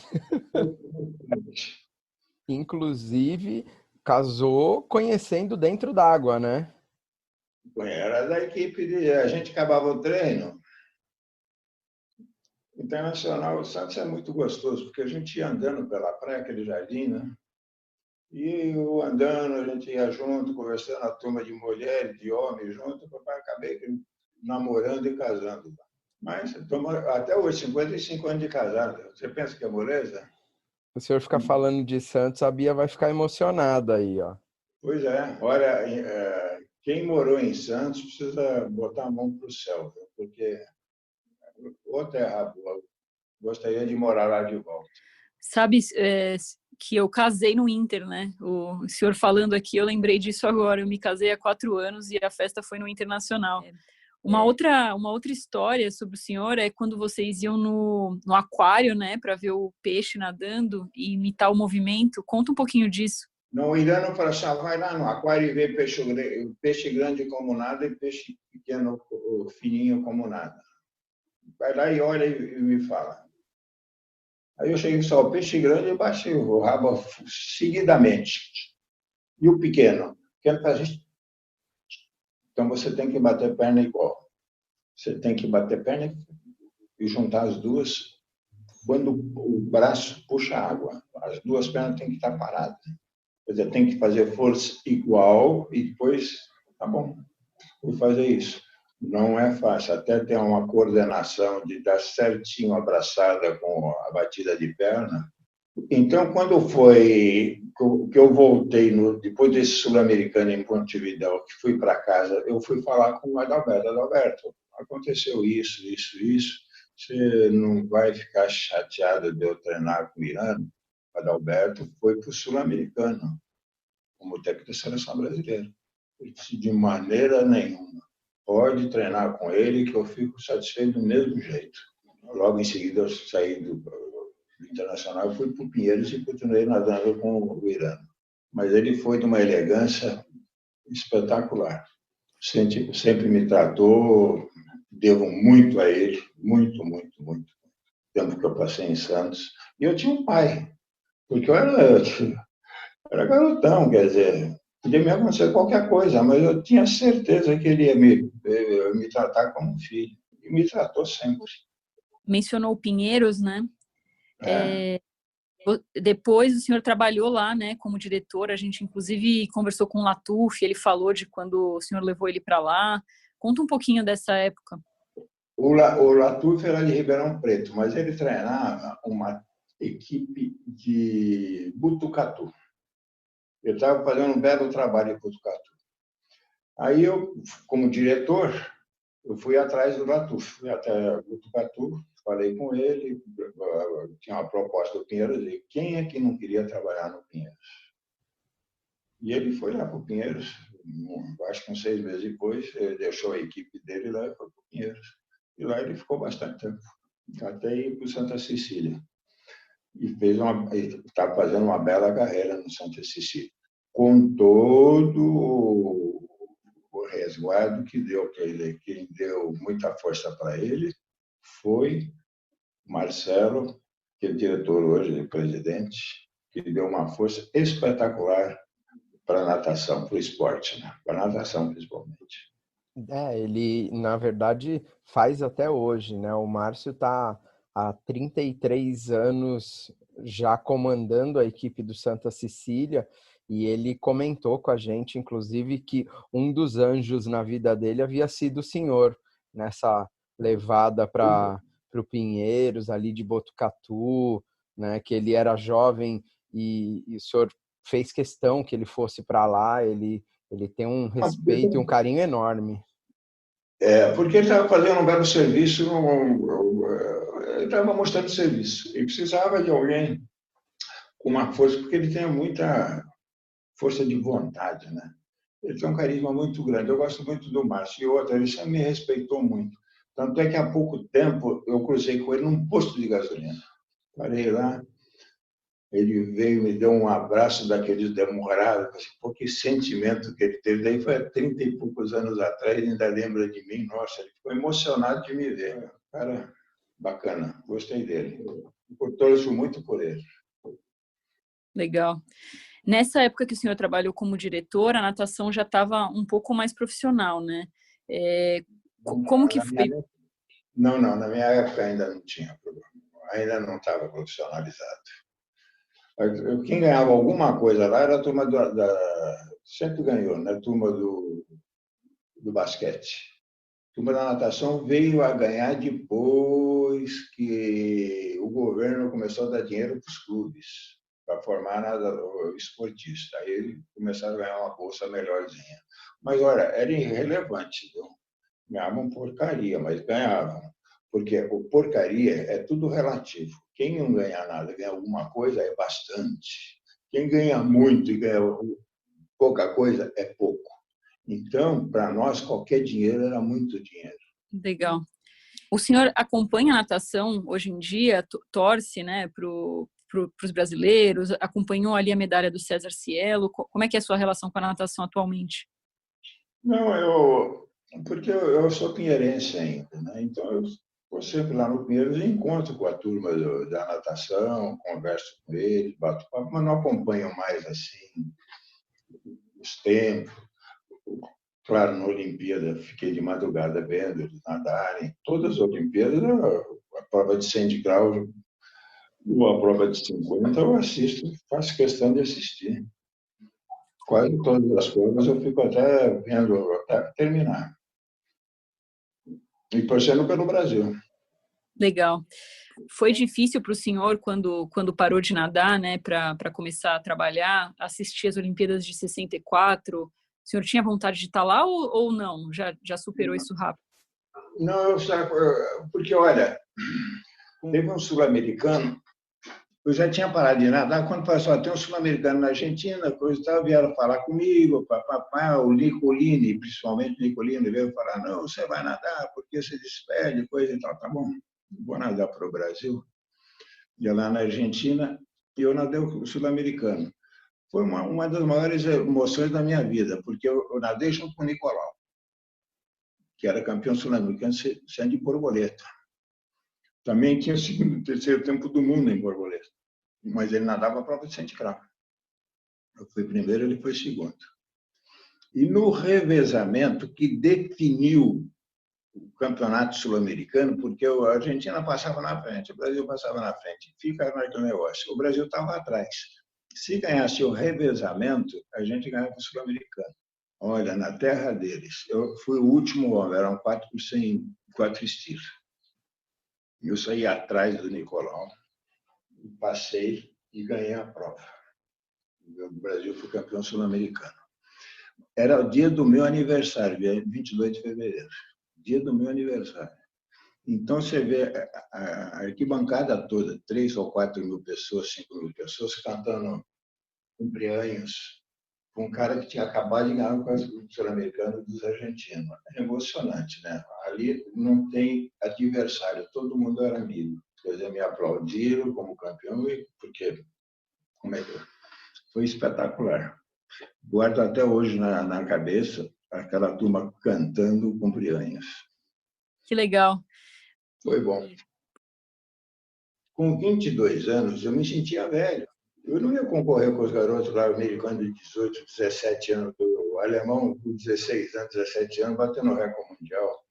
Inclusive, casou conhecendo dentro d'água, né? Era da equipe a gente acabava o treino. Internacional, o Santos é muito gostoso, porque a gente ia andando pela praia, aquele jardim, né? E eu andando, a gente ia junto, conversando, a turma de mulheres, de homens junto, acabei namorando e casando. Mas até hoje, 55 anos de casado. Você pensa que é moleza? O senhor ficar falando de Santos, a Bia vai ficar emocionada aí, ó. Pois é. Olha, quem morou em Santos precisa botar a mão para o céu, porque ô terra boa, gostaria de morar lá de volta. Sabe, que eu casei no Inter, né? O senhor falando aqui, eu lembrei disso agora. Eu me casei há 4 anos e a festa foi no Internacional. Uma outra história sobre o senhor é quando vocês iam no aquário, né, para ver o peixe nadando e imitar o movimento. Conta um pouquinho disso. Não, o Irã não fala assim, vai lá no aquário e vê peixe grande como nada e peixe pequeno, fininho como nada. Vai lá e olha e me fala. Aí eu cheguei só, o peixe grande, eu baixei o rabo seguidamente. E o pequeno? O pequeno faz isso. Então você tem que bater perna igual. Você tem que bater perna e juntar as duas. Quando o braço puxa a água, as duas pernas têm que estar paradas. Quer dizer, tem que fazer força igual e depois, tá bom, vou fazer isso. Não é fácil, até ter uma coordenação de dar certinho abraçada com a batida de perna. Então, quando foi que eu voltei, depois desse sul-americano em Montevidéu, que fui para casa, eu fui falar com o Adalberto. Adalberto, aconteceu isso. Você não vai ficar chateado de eu treinar com o Irã? O Adalberto foi para o sul-americano, como técnico da seleção brasileira. Ele disse, de maneira nenhuma. Pode treinar com ele, que eu fico satisfeito do mesmo jeito. Logo em seguida, eu saí do Internacional, fui para o Pinheiros e continuei nadando com o Irã. Mas ele foi de uma elegância espetacular. Sempre me tratou, devo muito a ele, muito. O tempo que eu passei em Santos. E eu tinha um pai, porque eu era garotão, quer dizer, podia me acontecer qualquer coisa, mas eu tinha certeza que ele ia me tratar como um filho. E me tratou sempre. Mencionou o Pinheiros, né? É. Depois o senhor trabalhou lá, né, como diretor. A gente inclusive conversou com o Latuf, ele falou de quando o senhor levou ele para lá. Conta um pouquinho dessa época. O Latuf era de Ribeirão Preto, mas ele treinava uma equipe de Butucatu. Eu estava fazendo um belo trabalho em Butucatu. Aí eu, como diretor, eu fui atrás do Latuf, fui até Butucatu, falei com ele, tinha uma proposta do Pinheiros, e quem é que não queria trabalhar no Pinheiros? E ele foi lá para o Pinheiros, acho que uns 6 meses depois, ele deixou a equipe dele lá e foi para o Pinheiros. E lá ele ficou bastante tempo, até ir para o Santa Cecília. E está fazendo uma bela carreira no Santa Cecília, com todo o resguardo que deu para ele. Quem deu muita força para ele foi Marcelo, que é diretor hoje, presidente, que deu uma força espetacular para a natação, para o esporte, né? Para a natação principalmente. Ele, na verdade, faz até hoje, né? O Márcio está há 33 anos já comandando a equipe do Santa Cecília e ele comentou com a gente, inclusive, que um dos anjos na vida dele havia sido o senhor, nessa levada para o Pinheiros, ali de Botucatu, né? Que ele era jovem e o senhor fez questão que ele fosse para lá, ele tem um respeito e um carinho enorme. Porque ele estava fazendo um belo serviço, ele estava mostrando serviço. Ele precisava de alguém com uma força, porque ele tem muita força de vontade, né? Ele tem um carisma muito grande. Eu gosto muito do Márcio. E outra, ele sempre me respeitou muito. Tanto é que há pouco tempo eu cruzei com ele num posto de gasolina. Parei lá, ele veio me deu um abraço daqueles demorados, pô, que sentimento que ele teve. Daí foi há 30 e poucos anos atrás, ele ainda lembra de mim. Nossa, ele ficou emocionado de me ver. Cara, bacana, gostei dele. Eu torço muito por ele. Legal. Nessa época que o senhor trabalhou como diretor, a natação já estava um pouco mais profissional, né? Como que foi? Não, na minha época ainda não tinha problema. Ainda não estava profissionalizado. Quem ganhava alguma coisa lá era a turma sempre ganhou, né? A turma do basquete. A turma da natação veio a ganhar depois que o governo começou a dar dinheiro para os clubes para formar o esportista. Aí eles começaram a ganhar uma bolsa melhorzinha. Mas, olha, era irrelevante, viu? Ganhavam porcaria, mas ganhavam. Porque o porcaria é tudo relativo. Quem não ganha nada, ganha alguma coisa, é bastante. Quem ganha muito e ganha pouca coisa, é pouco. Então, para nós, qualquer dinheiro era muito dinheiro. Legal. O senhor acompanha a natação hoje em dia, torce, né, para os brasileiros, acompanhou ali a medalha do César Cielo, como é que é a sua relação com a natação atualmente? Não, porque eu sou pinheirense ainda, né? Então eu estou sempre lá no Pinheiros e encontro com a turma da natação, converso com eles, bato papo, mas não acompanho mais assim os tempos. Claro, na Olimpíada fiquei de madrugada vendo eles nadarem. Todas as Olimpíadas, a prova de 100 graus ou a prova de 50, eu assisto, faço questão de assistir. Quase todas as provas eu fico até vendo até terminar. E torcendo pelo Brasil. Legal. Foi difícil para o senhor, quando parou de nadar, né, para começar a trabalhar, assistir as Olimpíadas de 64? O senhor tinha vontade de estar lá ou não? Já superou isso rápido? Não, porque, olha, teve um sul-americano, eu já tinha parado de nadar, quando passou a ter um sul-americano na Argentina, coisa e tal, vieram falar comigo, papapá, o Nicolini, principalmente o Nicolini, veio falar, não, você vai nadar, porque você despede, coisa e tal, tá bom, vou nadar para o Brasil. E lá na Argentina, eu nadei o sul-americano. Foi uma das maiores emoções da minha vida, porque eu nadei junto com o Nicolau, que era campeão sul-americano de borboleta. Também tinha o segundo e terceiro tempo do mundo em borboleta, mas ele nadava a prova de 100 cravos. Eu fui primeiro, ele foi segundo. E no revezamento que definiu o campeonato sul-americano, porque a Argentina passava na frente, o Brasil passava na frente, fica naquele negócio. O Brasil estava atrás. Se ganhasse o revezamento, a gente ganhava o sul-americano. Olha, na terra deles, eu fui o último homem, eram 4 por 100, 4 estilos. Eu saí atrás do Nicolau, passei e ganhei a prova. O Brasil foi campeão sul-americano. Era o dia do meu aniversário, 22 de fevereiro, dia do meu aniversário. Então, você vê a arquibancada toda, 3 ou 4 mil pessoas, 5 mil pessoas, cantando cumpleaños, com um cara que tinha acabado de ganhar o sul-americano dos argentinos. É emocionante, né? Ali não tem adversário, todo mundo era amigo. Quer dizer, me aplaudiram como campeão, porque foi espetacular. Guardo até hoje na cabeça aquela turma cantando cumpleaños. Que legal. Foi bom. Com 22 anos, eu me sentia velho. Eu não ia concorrer com os garotos lá, americanos de 18, 17 anos, o alemão com 16 anos, 17 anos, batendo recorde mundial.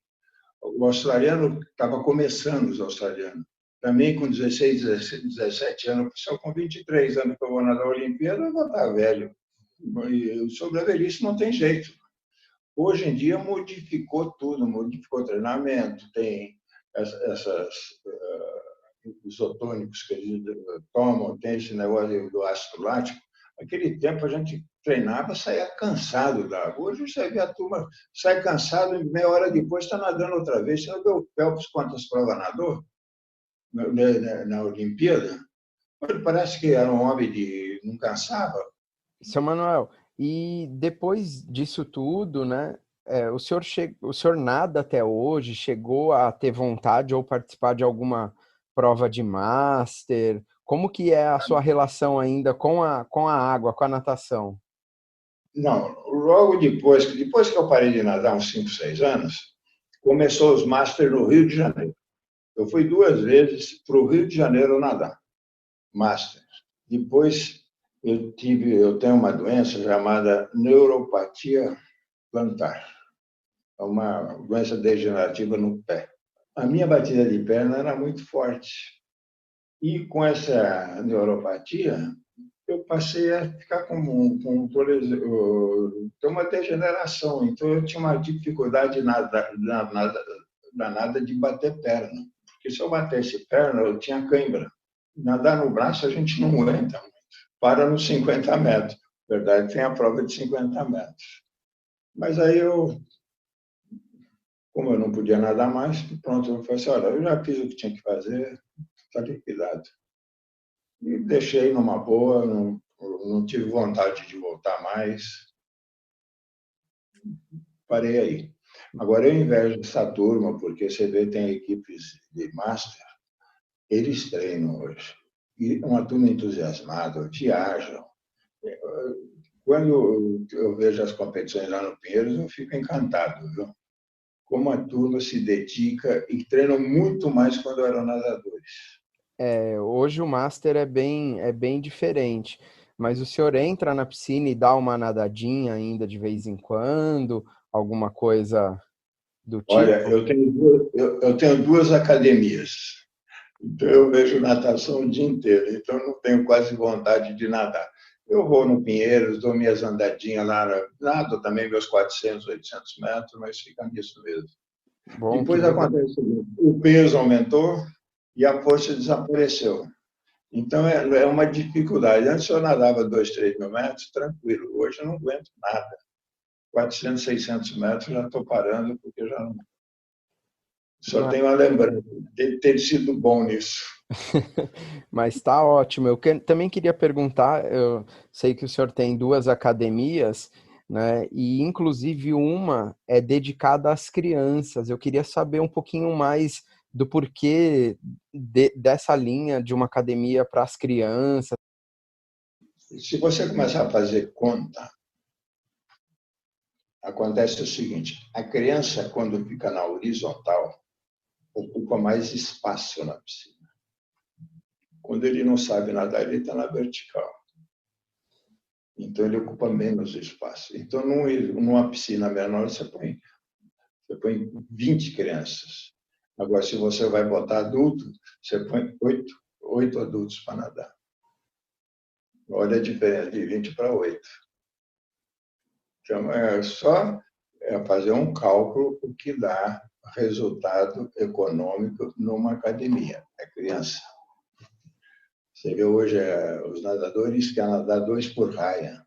O australiano estava começando, os australianos. Também com 16, 17 anos, só com 23 anos que eu vou nadar a Olimpíada, eu vou estar velho. E sobre a velhice não tem jeito. Hoje em dia modificou tudo, modificou o treinamento, tem os isotônicos que eles tomam, tem esse negócio do ácido lático, Naquele tempo a gente treinava, saía cansado da água. Hoje você vê a turma sai cansado e meia hora depois está nadando outra vez. Você não vê o Phelps quantas provas nadou na Olimpíada? Ele parece que era um homem de não cansava. Seu Manuel, e depois disso tudo, né? O senhor nada até hoje, chegou a ter vontade ou participar de alguma prova de master? Como que é a sua relação ainda com a água, com a natação? Não, logo depois que eu parei de nadar, uns 5, 6 anos, começou os Masters no Rio de Janeiro. Eu fui 2 vezes para o Rio de Janeiro nadar, Master. Depois eu tenho uma doença chamada neuropatia plantar. É uma doença degenerativa no pé. A minha batida de perna era muito forte. E com essa neuropatia, eu passei a ficar por exemplo, ter uma degeneração. Então, eu tinha uma dificuldade danada de bater perna. Porque se eu batesse perna, eu tinha cãibra. Nadar no braço, a gente não aguenta muito. Para nos 50 metros. Na verdade, tem a prova de 50 metros. Mas aí como eu não podia nadar mais, pronto, eu falei assim, olha, eu já fiz o que tinha que fazer, está liquidado. E deixei numa boa, não tive vontade de voltar mais. Parei aí. Agora, eu invejo essa turma, porque você vê, tem equipes de Master, eles treinam hoje. E uma turma entusiasmada, viajam. Quando eu vejo as competições lá no Pinheiros, eu fico encantado, viu? Como a turma se dedica e treinam muito mais quando eram nadadores. Hoje o Master é bem diferente, mas o senhor entra na piscina e dá uma nadadinha ainda de vez em quando, alguma coisa do tipo? Olha, eu tenho 2 academias, então eu vejo natação o dia inteiro, então eu não tenho quase vontade de nadar. Eu vou no Pinheiros, dou minhas andadinhas lá, nado também meus 400, 800 metros, mas fica nisso mesmo. Bom, Depois acontece o seguinte, o peso aumentou e a força desapareceu. Então, é uma dificuldade. Antes eu nadava 2, 3 mil metros, tranquilo. Hoje eu não aguento nada. 400, 600 metros já estou parando, porque já não... Só tenho uma lembrança de ter sido bom nisso. Mas tá ótimo. Também queria perguntar, eu sei que o senhor tem 2 academias, né? E inclusive uma é dedicada às crianças. Eu queria saber um pouquinho mais do porquê dessa linha de uma academia para as crianças. Se você começar a fazer conta, acontece o seguinte: a criança, quando fica na horizontal, ocupa mais espaço na piscina. Quando ele não sabe nadar, ele está na vertical. Então, ele ocupa menos espaço. Então, numa piscina menor, você põe 20 crianças. Agora, se você vai botar adulto, você põe 8 adultos para nadar. Olha a diferença de 20 para 8. Então, é só fazer um cálculo o que dá resultado econômico numa academia. É criança. Você vê hoje os nadadores querem nadar 2 por raia.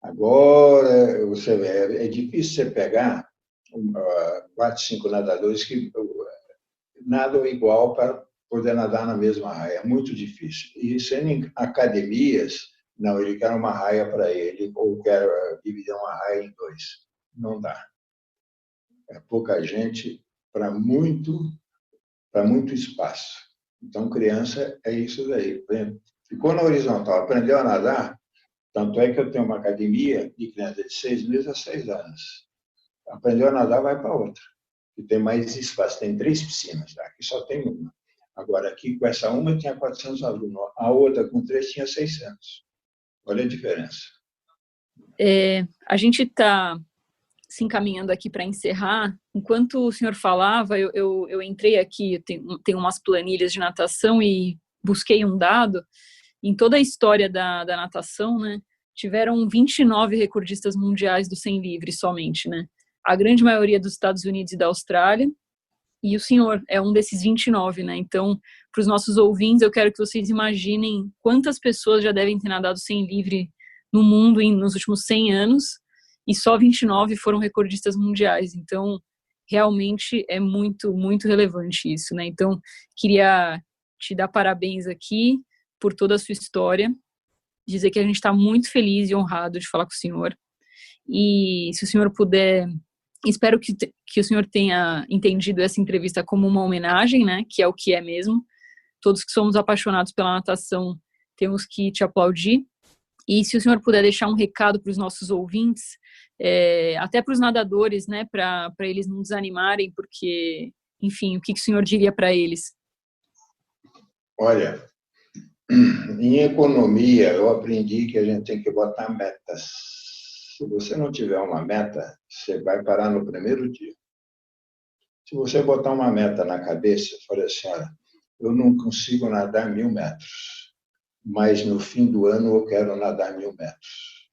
Agora, você vê, é difícil você pegar 4, 5 nadadores que nadam igual para poder nadar na mesma raia. É muito difícil. E sendo em academias, não, ele quer uma raia para ele, ou quer dividir uma raia em 2. Não dá. É pouca gente para muito espaço. Então, criança é isso daí. Ficou na horizontal, aprendeu a nadar, tanto é que eu tenho uma academia de criança de 6 meses a 6 anos. Aprendeu a nadar, vai para outra. E tem mais espaço, tem 3 piscinas, aqui só tem uma. Agora, aqui com essa uma tinha 400 alunos, a outra com 3 tinha 600. Olha a diferença. A gente está se encaminhando aqui para encerrar. Enquanto o senhor falava, eu entrei aqui, tenho umas planilhas de natação e busquei um dado. Em toda a história da natação, né, tiveram 29 recordistas mundiais do 100 livre somente, né? A grande maioria dos Estados Unidos e da Austrália, e o senhor é um desses 29, né? Então, para os nossos ouvintes, eu quero que vocês imaginem quantas pessoas já devem ter nadado 100 livre no mundo nos últimos 100 anos, e só 29 foram recordistas mundiais. Então, realmente é muito, muito relevante isso, né? Então, queria te dar parabéns aqui por toda a sua história, dizer que a gente está muito feliz e honrado de falar com o senhor. E se o senhor puder, espero que o senhor tenha entendido essa entrevista como uma homenagem, né? Que é o que é mesmo. Todos que somos apaixonados pela natação temos que te aplaudir. E se o senhor puder deixar um recado para os nossos ouvintes, até para os nadadores, né, para eles não desanimarem, porque, enfim, o que o senhor diria para eles? Olha, em economia, eu aprendi que a gente tem que botar metas. Se você não tiver uma meta, você vai parar no primeiro dia. Se você botar uma meta na cabeça, fala assim, olha, eu não consigo nadar 1.000 metros, mas no fim do ano eu quero nadar 1.000 metros.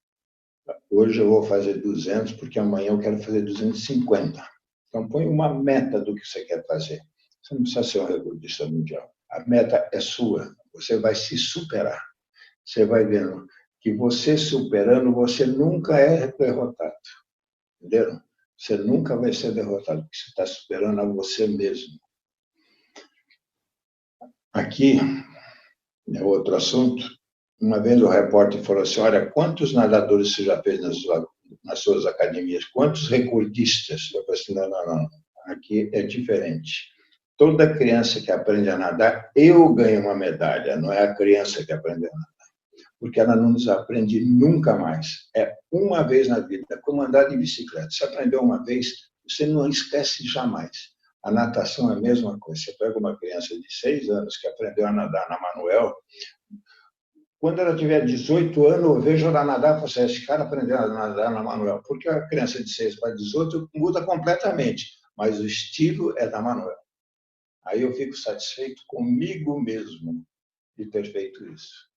Hoje eu vou fazer 200, porque amanhã eu quero fazer 250. Então, põe uma meta do que você quer fazer. Você não precisa ser um recordista mundial. A meta é sua. Você vai se superar. Você vai vendo que você superando, você nunca é derrotado. Entenderam? Você nunca vai ser derrotado, porque você está superando a você mesmo. Aqui, é outro assunto. Uma vez o repórter falou assim, olha, quantos nadadores você já fez nas suas academias? Quantos recordistas? Eu falei assim, não. Aqui é diferente. Toda criança que aprende a nadar, eu ganho uma medalha, não é a criança que aprende a nadar. Porque ela não desaprende nunca mais. É uma vez na vida, como andar de bicicleta. Se aprendeu uma vez, você não esquece jamais. A natação é a mesma coisa. Você pega uma criança de 6 anos que aprendeu a nadar na Manuel, quando ela tiver 18 anos, eu vejo ela nadar e falo assim, esse cara aprendeu a nadar na Manuel. Porque a criança de 6 para 18 muda completamente, mas o estilo é da Manuel. Aí eu fico satisfeito comigo mesmo de ter feito isso.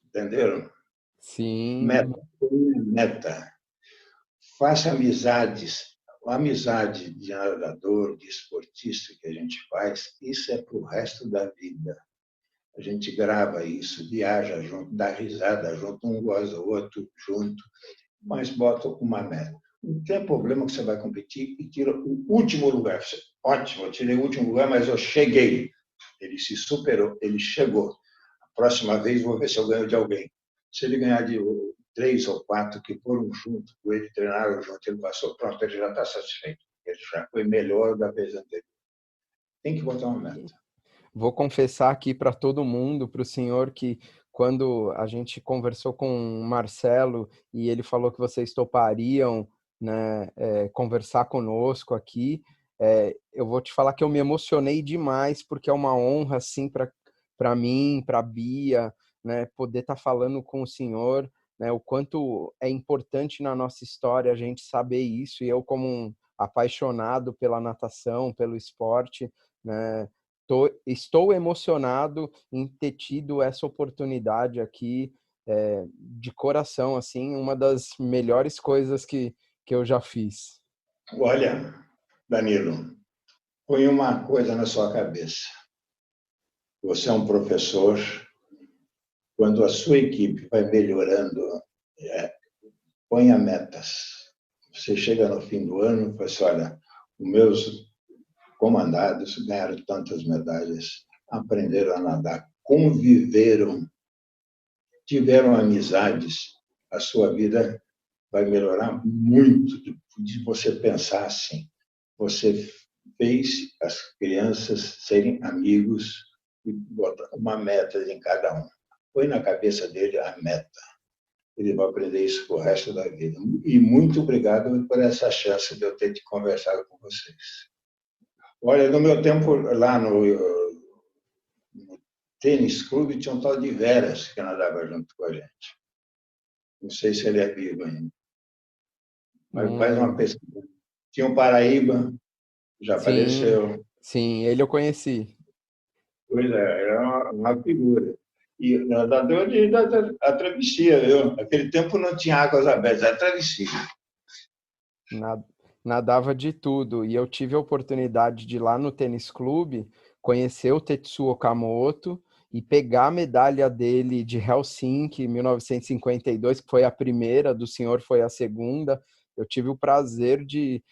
Entenderam? Sim. Meta. Faça amizades. A amizade de nadador, de esportista que a gente faz, isso é para o resto da vida. A gente grava isso, viaja junto, dá risada junto, um goza o outro junto, mas bota uma meta. Não tem problema que você vai competir e tira o último lugar. Ótimo, eu tirei o último lugar, mas eu cheguei. Ele se superou, ele chegou. A próxima vez vou ver se eu ganho de alguém. Se ele ganhar de 3 ou 4 que foram junto com ele, treinaram junto, ele passou, pronto, ele já está satisfeito. Ele já foi melhor da vez anterior. Tem que botar uma meta. Vou confessar aqui para todo mundo, para o senhor, que quando a gente conversou com o Marcelo e ele falou que vocês topariam, né, conversar conosco aqui, eu vou te falar que eu me emocionei demais, porque é uma honra, assim, para mim, para a Bia, né, poder estar falando com o senhor, né, o quanto é importante na nossa história a gente saber isso, e eu como um apaixonado pela natação, pelo esporte, né, estou emocionado em ter tido essa oportunidade aqui, de coração, assim, uma das melhores coisas que eu já fiz. Olha, Danilo, põe uma coisa na sua cabeça. Você é um professor, quando a sua equipe vai melhorando, ponha metas. Você chega no fim do ano e fala assim, olha, os meus comandados ganharam tantas medalhas, aprenderam a nadar, conviveram, tiveram amizades, a sua vida vai melhorar muito de você pensar assim. Você fez as crianças serem amigos e bota uma meta em cada um. Põe na cabeça dele a meta. Ele vai aprender isso pro resto da vida. E muito obrigado por essa chance de eu ter conversado com vocês. Olha, no meu tempo lá no tênis clube tinha um tal de Veras que nadava junto com a gente. Não sei se ele é vivo ainda. Mas faz uma pesquisa. Tinha um Paraíba, já apareceu. Sim, ele eu conheci. Pois é, era uma figura. E nadador da travessia, viu? Naquele tempo não tinha águas abertas, era travessia. Nadava de tudo. E eu tive a oportunidade de ir lá no tênis clube conhecer o Tetsuo Okamoto e pegar a medalha dele de Helsinki, 1952, que foi a primeira, do senhor foi a segunda. Eu tive o prazer de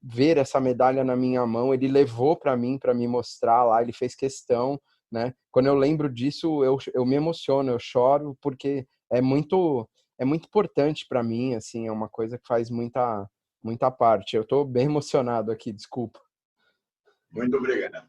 ver essa medalha na minha mão. Ele levou para mim, para me mostrar lá, ele fez questão, né? Quando eu lembro disso, eu me emociono, eu choro, porque é muito importante para mim, assim, é uma coisa que faz muita parte. Eu estou bem emocionado aqui, desculpa. Muito obrigado.